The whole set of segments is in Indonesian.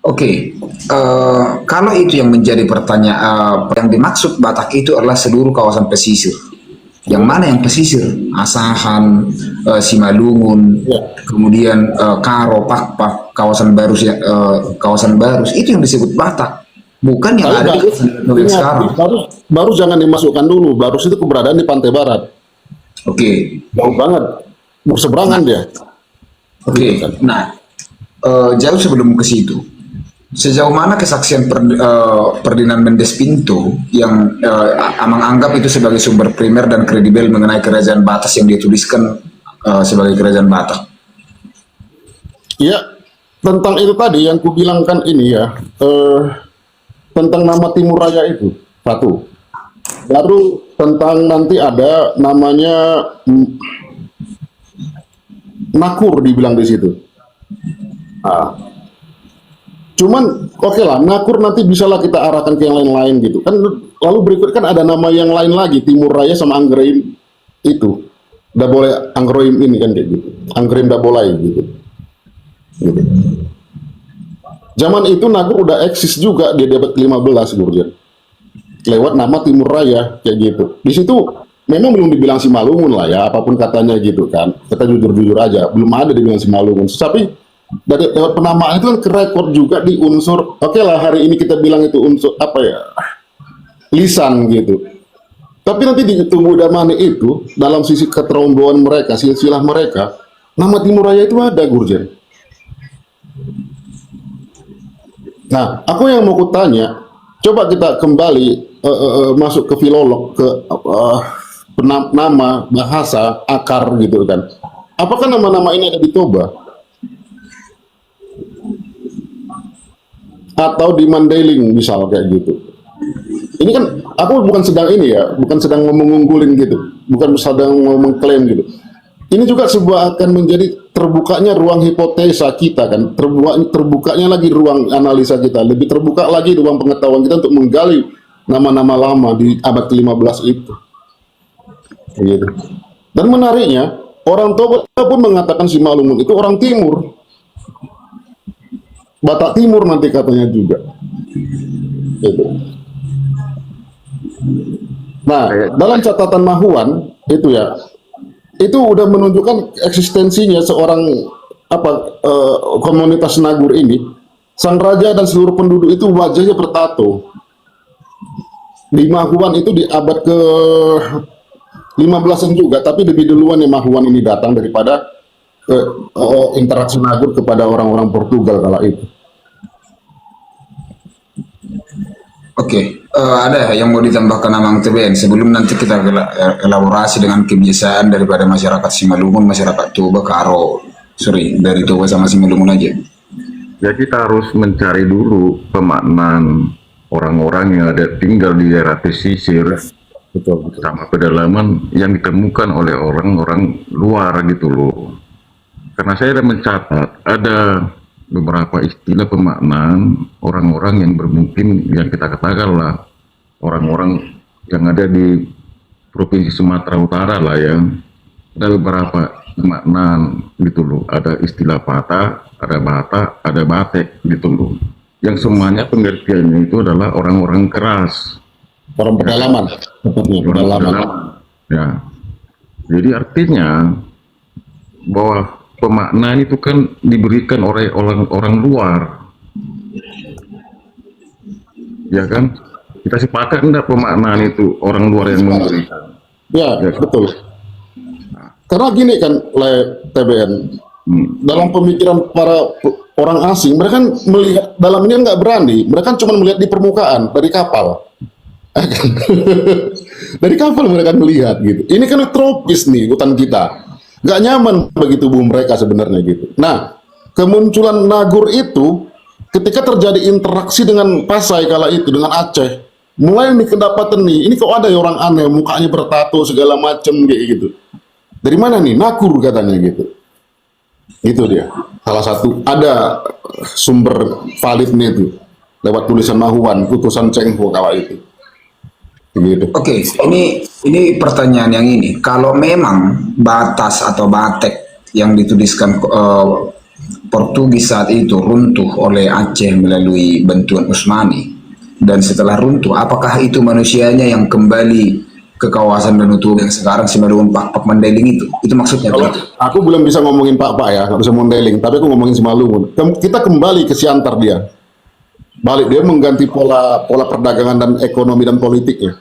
Oke, kalau itu yang menjadi pertanyaan, yang dimaksud Batak itu adalah seluruh kawasan pesisir. Yang mana yang pesisir? Asahan, Simalungun, Ya, kemudian Karo, Pakpak, kawasan Barus, kawasan Barus itu yang disebut Batak, bukan yang tapi ada di Barus, kawasan Danau yang ingat, sekarang. Barus jangan dimasukkan dulu. Barus itu keberadaan di pantai barat, Oke, jauh banget, berseberangan dia, oke. gitu kan. Nah, jauh sebelum ke situ, sejauh mana kesaksian Ferdinand Mendes Pinto yang Amang anggap itu sebagai sumber primer dan kredibel mengenai kerajaan Batas yang dia tuliskan sebagai kerajaan Batak? Ya, tentang itu tadi yang kubilangkan ini ya, tentang nama Timur Raya itu, satu. Baru tentang nanti ada namanya Nakur dibilang di situ. Ah, cuman oke lah, Nakur nanti bisalah kita arahkan ke yang lain-lain gitu. Kan lalu berikut kan ada nama yang lain lagi, Timur Raya sama Anggrain itu. Udah boleh Anggroim ini kan kayak gitu. Anggrain udah boleh gitu. Gitu. Zaman itu Nakur udah eksis juga di abad ke-15 Gurjan. Lewat nama Timur Raya kayak gitu. Di situ memang belum dibilang Simalungun lah ya, apapun katanya gitu kan. Kita jujur-jujur aja, belum ada dibilang Simalungun. Tapi dari lewat penamaan itu kan kerekord juga di unsur, oke lah hari ini kita bilang itu unsur apa ya, lisan gitu. Tapi nanti di tumbuh damani itu dalam sisi keteromboan mereka, silsilah mereka, nama Timur Raya itu ada Gurjan. Nah, aku yang mau kutanya, coba kita kembali masuk ke filolog, ke nama, bahasa, akar gitu kan. Apakah nama-nama ini ada di Toba atau di Mandailing misal kayak gitu? Ini kan aku bukan sedang ini ya, bukan sedang mengunggulin gitu, bukan sedang mengklaim gitu. Ini juga sebuah akan menjadi terbukanya ruang hipotesa kita kan, terbukanya lagi ruang analisa kita, lebih terbuka lagi ruang pengetahuan kita untuk menggali nama-nama lama di abad ke-15 itu. Gitu. Dan menariknya, orang Toba pun mengatakan Simalungun itu orang timur, Batak Timur nanti katanya juga. Gitu. Nah, dalam catatan Mahuan itu ya, itu udah menunjukkan eksistensinya seorang komunitas Nagur ini. Sang raja dan seluruh penduduk itu wajahnya bertato. Di Mahuan itu di abad ke 15-an juga, tapi lebih duluan ya Mahuan ini datang daripada interaksi Nagur kepada orang-orang Portugal kala itu. Oke, ada yang mau ditambahkan Amang TBN sebelum nanti kita elaborasi dengan kebiasaan daripada masyarakat Simalungun, masyarakat Toba, Karo, sorry, dari Toba sama Simalungun aja. Ya kita harus mencari dulu pemaknaan orang-orang yang ada tinggal di daerah pesisir Betul, betul. sama pedalaman yang ditemukan oleh orang-orang luar gitu loh. Karena saya ada mencatat ada beberapa istilah pemaknaan orang-orang yang bermungkin yang kita katakanlah orang-orang yang ada di provinsi Sumatera Utara lah ya. Ada beberapa pemaknaan gitu loh. Ada istilah patah, ada bata, ada batek gitu loh. Yang semuanya pengertiannya itu adalah orang-orang keras. Orang pedalaman, sepertinya pedalaman. Ya, jadi artinya bahwa pemaknaan itu kan diberikan oleh orang-orang luar, ya kan? Kita sepakat enggak pemaknaan itu orang luar yang memberikan? Ya, Ya, betul. Karena gini kan, TBN, dalam pemikiran para orang asing, mereka kan melihat dalam ini nggak berani, mereka kan cuma melihat di permukaan dari kapal. Dari kapal mereka melihat gitu. Ini kan tropis nih hutan kita, nggak nyaman bagi tubuh mereka sebenarnya gitu. Nah, kemunculan Nagur itu ketika terjadi interaksi dengan Pasai kala itu dengan Aceh, mulai nih kedapatan nih, ini kok ada ya orang aneh, mukanya bertato segala macem kayak gitu. Dari mana nih? Nagur katanya gitu. Itu dia. Salah satu ada sumber validnya itu lewat tulisan Mahuan, putusan Cheng Ho kala itu. Gitu. Oke, ini pertanyaan yang ini. Kalau memang Batas atau Batek yang dituliskan Portugis saat itu runtuh oleh Aceh melalui bantuan Utsmani. Dan setelah runtuh, apakah itu manusianya yang kembali ke kawasan Danau Toba yang sekarang Simalungun Pak Pak Mandailing itu? Itu maksudnya Kalau begitu. aku belum bisa ngomongin Pak ya, nggak bisa modeling, tapi aku ngomongin Simalungun. Kita kembali ke Siantar dia, balik dia mengganti pola pola perdagangan dan ekonomi dan politiknya,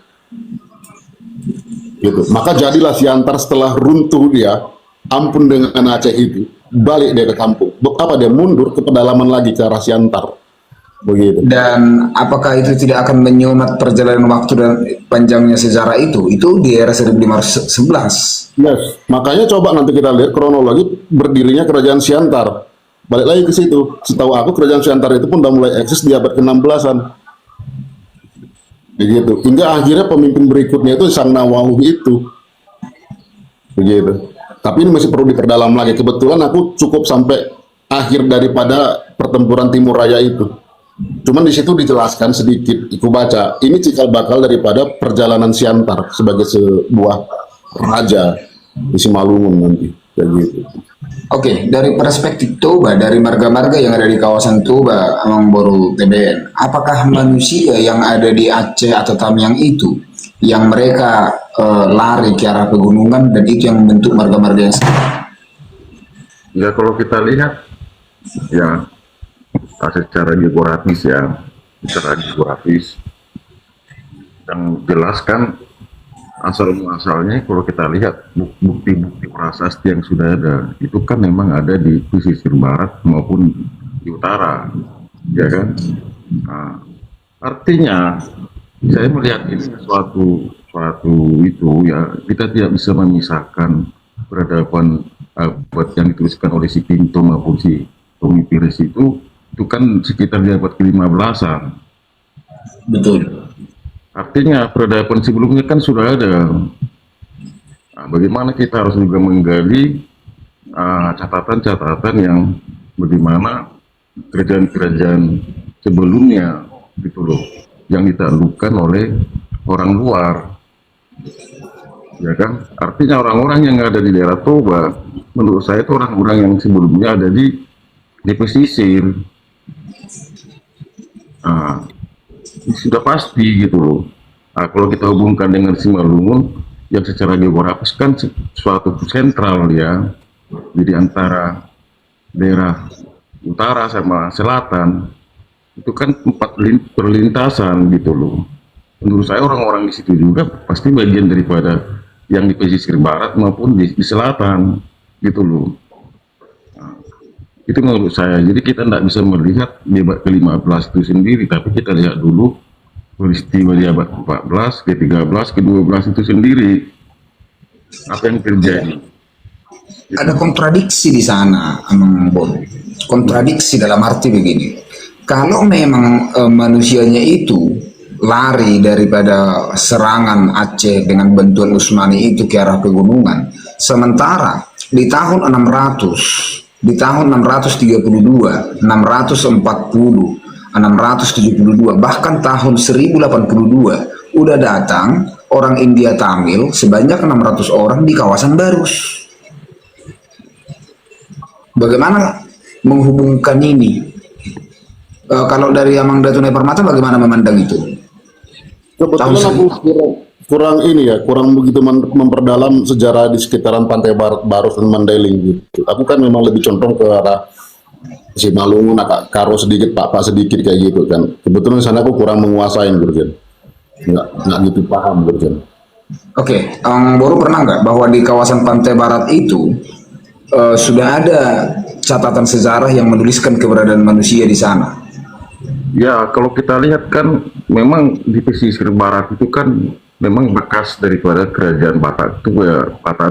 gitu. Maka jadilah Siantar setelah runtuh dia, ampun dengan Aceh itu, balik dia ke kampung. Apa dia mundur ke pedalaman lagi ke arah Siantar, begitu. Dan apakah itu tidak akan menyumat perjalanan waktu dan panjangnya sejarah itu? Itu di era 1511. Yes, makanya coba nanti kita lihat kronologi berdirinya kerajaan Siantar. Balik lagi ke situ. Setahu aku kerajaan Siantar itu pun udah mulai eksis di abad ke-16-an. Begitu. Hingga akhirnya pemimpin berikutnya itu Sang Nawawi itu. Begitu. Tapi ini masih perlu diperdalam lagi. Kebetulan aku cukup sampai akhir daripada pertempuran Timur Raya itu. Cuman di situ dijelaskan sedikit, aku baca, ini cikal bakal daripada perjalanan Siantar sebagai sebuah raja di Simalungun nanti, kayak gitu. Oke, dari perspektif Toba, dari marga-marga yang ada di kawasan Toba, Amang Boru TBN, apakah manusia yang ada di Aceh atau Tamiang itu yang mereka lari ke arah pegunungan dan itu yang membentuk marga-marga yang sekarang? Ya kalau kita lihat ya secara geografis ya, secara geografis yang jelaskan asal muasalnya kalau kita lihat bukti-bukti prasasti yang sudah ada itu kan memang ada di pesisir barat maupun di utara, ya kan? Nah, artinya saya melihat ini suatu itu ya kita tidak bisa memisahkan peradaban abad yang dituliskan oleh si Pinto maupun si Tommy Pires itu kan sekitar di abad ke-15-an. Betul. Artinya peradaban sebelumnya kan sudah ada. Nah, bagaimana kita harus juga menggali catatan-catatan yang bagaimana kerajaan-kerajaan sebelumnya gitu loh, yang ditaklukkan oleh orang luar, ya kan? Artinya orang-orang yang ada di daerah Toba, menurut saya itu orang-orang yang sebelumnya ada di pesisir. Nah, sudah pasti gitu loh. Nah, kalau kita hubungkan dengan Simalungun yang secara geografis kan suatu sentral ya, jadi antara daerah utara sama selatan itu kan tempat perlintasan gitu loh. Menurut saya orang-orang di situ juga pasti bagian daripada yang di pesisir barat maupun di selatan gitu loh. Itu menurut saya. Jadi kita tidak bisa melihat di abad ke-15 itu sendiri, tapi kita lihat dulu peristiwa di abad ke-14, ke-13, ke-12 itu sendiri. Apa yang terjadi? Ada kontradiksi di sana, Amang Boru. Kontradiksi dalam arti begini. Kalau memang manusianya itu lari daripada serangan Aceh dengan bantuan Utsmani itu ke arah pegunungan, sementara di tahun 600, di tahun 632, 640, 672, bahkan tahun 1082 udah datang orang India Tamil sebanyak 600 orang di kawasan Barus. Bagaimana menghubungkan ini? Kalau dari Amang Datunai Permata bagaimana memandang itu? Kebetulan aku kurang ini ya, kurang begitu memperdalam sejarah di sekitaran pantai barat Barus dan Mandailing gitu. Aku kan memang lebih condong ke arah Simalungun, Karo sedikit, Pak sedikit kayak gitu kan. Kebetulan sana aku kurang menguasain Gurjen. Nggak gitu paham Gurjen. Oke, Amang Boru pernah nggak bahwa di kawasan pantai barat itu sudah ada catatan sejarah yang menuliskan keberadaan manusia di sana? Ya, kalau kita lihat kan memang di pesisir barat itu kan memang bekas daripada kerajaan Batak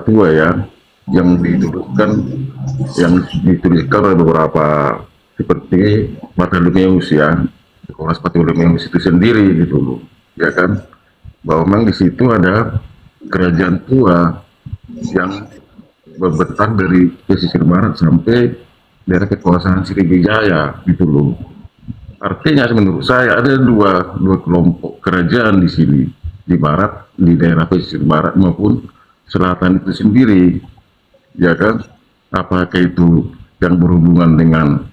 Tua ya, yang dituliskan oleh beberapa seperti Bartholomeus ya, Nicholas Bartholomeus itu sendiri gitu loh, ya kan, bahwa memang di situ ada kerajaan tua yang berbentang dari pesisir barat sampai daerah kekuasaan Sriwijaya gitu loh. Artinya menurut saya ada dua kelompok kerajaan di sini, di barat, di daerah pesisir barat maupun selatan itu sendiri, ya kan? Apakah itu yang berhubungan dengan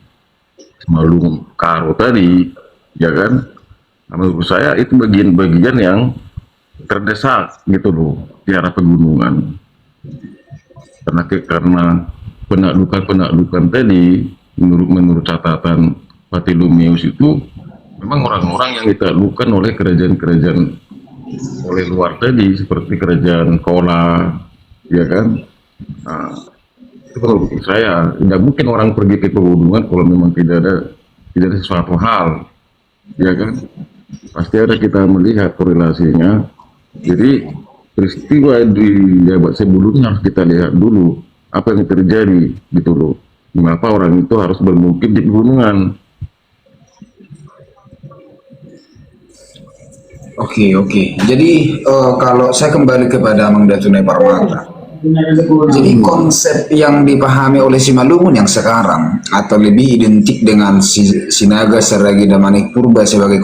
Simalungun Karo tadi, ya kan? Nah, menurut saya itu bagian-bagian yang terdesak gitu loh di arah pegunungan. Karena penaklukan tadi, menurut catatan Bartholomeus itu memang orang-orang yang ditaklukkan oleh kerajaan-kerajaan oleh luar tadi, seperti kerajaan Kola, ya kan? Nah, itu kalau menurut saya tidak mungkin orang pergi ke pegunungan kalau memang tidak ada sesuatu hal, ya kan? Pasti ada, kita melihat korelasinya. Jadi peristiwa di jabat sebelumnya harus kita lihat dulu apa yang terjadi gitu loh. Mengapa orang itu harus bermukim di pegunungan? Oke. Jadi kalau saya kembali kepada Mang Datunai Parmata, jadi konsep yang dipahami oleh Simalungun yang sekarang atau lebih identik dengan Sinaga Saragida Manik Purba sebagai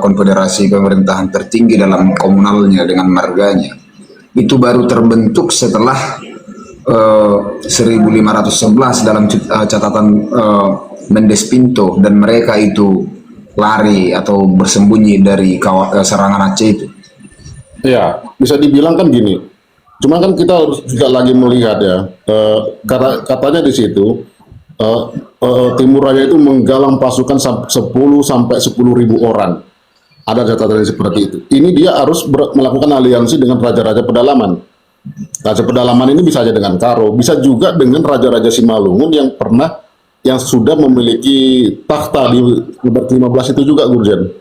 konfederasi pemerintahan tertinggi dalam komunalnya dengan marganya, itu baru terbentuk setelah 1511 dalam catatan Mendes Pinto, dan mereka itu lari atau bersembunyi dari serangan Aceh itu. Ya, bisa dibilang kan gini. Cuma kan kita harus juga lagi melihat ya, katanya di situ Timur Raya itu menggalang pasukan 10 sampai 10.000 orang. Ada catatan seperti itu. Ini dia harus melakukan aliansi dengan raja-raja pedalaman. Raja pedalaman ini bisa aja dengan Karo, bisa juga dengan raja-raja Simalungun yang sudah memiliki takhta di abad 15 itu juga, Gurjen.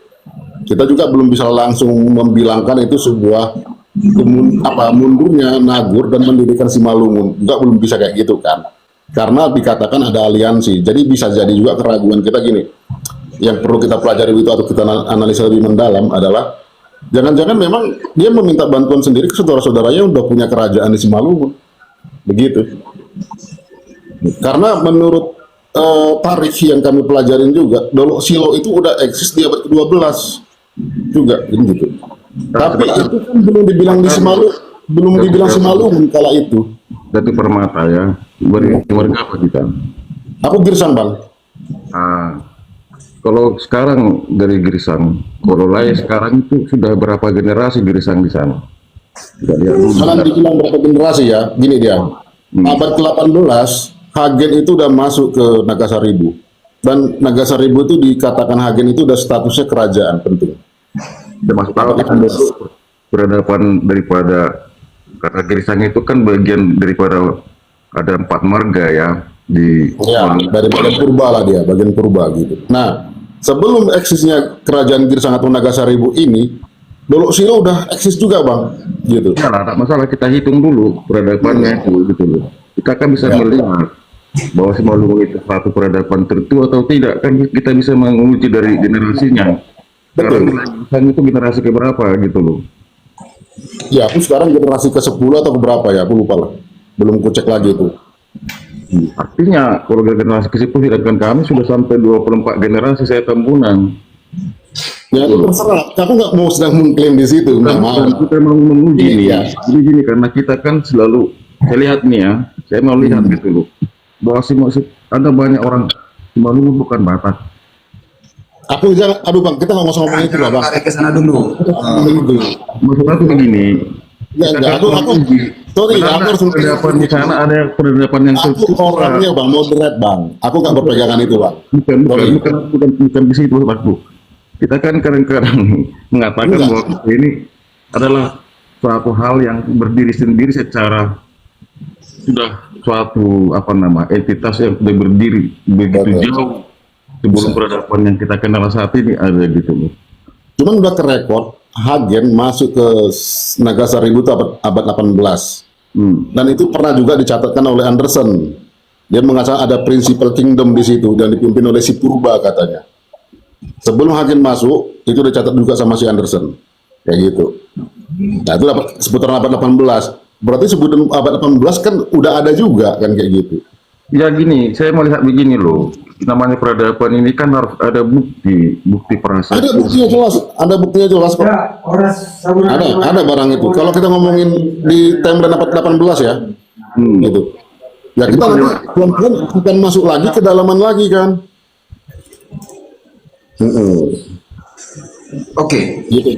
Kita juga belum bisa langsung membilangkan itu sebuah mundurnya Nagur dan mendirikan Simalungun, juga belum bisa kayak gitu kan, karena dikatakan ada aliansi. Jadi bisa jadi juga keraguan kita gini, yang perlu kita pelajari itu atau kita analisa lebih mendalam adalah jangan-jangan memang dia meminta bantuan sendiri ke saudara-saudaranya yang udah punya kerajaan di Simalungun, begitu. Karena menurut tarikh yang kami pelajarin juga, Dolok Silo itu udah eksis di abad ke-12 juga gitu. Tapi itu kan belum dibilang di Simalungun kala itu. Datu Permata ya, warga apa kita? Aku Girsang, Bang. Kalau sekarang dari Girsang, kalau lain sekarang itu sudah berapa generasi Girsang di sana? Tidak lihat dulu. Jangan dibilang berapa generasi ya, gini dia. Abad ke-18, Hagen itu udah masuk ke Nagasaribu. Dan Nagasaribu itu dikatakan Hagen itu udah statusnya kerajaan penting. Termasuk peradaban daripada, karena Girsang itu kan bagian daripada ada 4 marga ya di dari bagian purba lah dia, bagian purba gitu. Nah, sebelum eksisnya kerajaan Girsang atau Nagasaribu ini, Dolok Silo udah eksis juga, Bang, gitu. Ya lah, tak masalah, kita hitung dulu peradabannya itu gitu loh. Kita kan bisa melihat bahwa Simalungun itu suatu peradaban tertua atau tidak, kan kita bisa menguji dari generasinya. Betul. Sekarang itu generasi keberapa gitu loh. Ya, aku sekarang generasi ke-10 atau keberapa ya, aku lupa lah. Belum kucek lagi itu. Artinya kalau generasi ke-10, sedangkan kami sudah sampai 24 generasi saya Tambunan. Ya, itu terserah. Aku nggak mau sedang mengklaim di situ. Nggak mau. Kita mau menguji nih ya. Iya. Jadi gini, karena kita kan selalu, saya lihat nih ya, saya mau lihat gitu loh, bahwa ada banyak orang Simalungun bukan Batak. Aku jangan, aduh Bang, kita nggak mau ngomong itu lah, Bang. Tarik ke sana dulu. Gitu. Maksud aku begini, Ya, enggak, aku, sorry, aku harus peradaban di sana ada peradaban yang aku orangnya Bang, moderat Bang. Aku nggak berpegangan itu, Bang. bukan di situ maksudku. Kita kan kadang-kadang mengatakan bahwa ini adalah suatu hal yang berdiri sendiri secara sudah suatu entitas yang sudah berdiri begitu jauh sebelum peradaban yang kita kenal saat ini ada gitu loh. Cuman udah ke rekor Hagen masuk ke Nagasaribu itu abad 18. Dan itu pernah juga dicatatkan oleh Anderson. Dia mengatakan ada principal kingdom di situ dan dipimpin oleh si Purba katanya. Sebelum Hagen masuk, itu dicatat juga sama si Anderson. Kayak gitu. Nah, itu seputaran abad 18. Berarti sebelum abad 18 kan udah ada juga kan kayak gitu. Ya gini, saya melihat begini loh. Namanya peradaban ini kan harus ada bukti prasasti. Ada buktinya jelas kok. Ada barang itu. Kalau kita ngomongin di timeline abad 18 ya, gitu. Ya kita nanti pelan-pelan akan masuk lagi ke dalaman lagi kan. Oke. Gitu.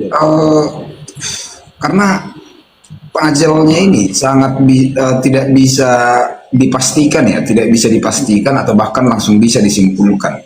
Karena ajalnya ini sangat tidak bisa dipastikan ya, tidak bisa dipastikan atau bahkan langsung bisa disimpulkan.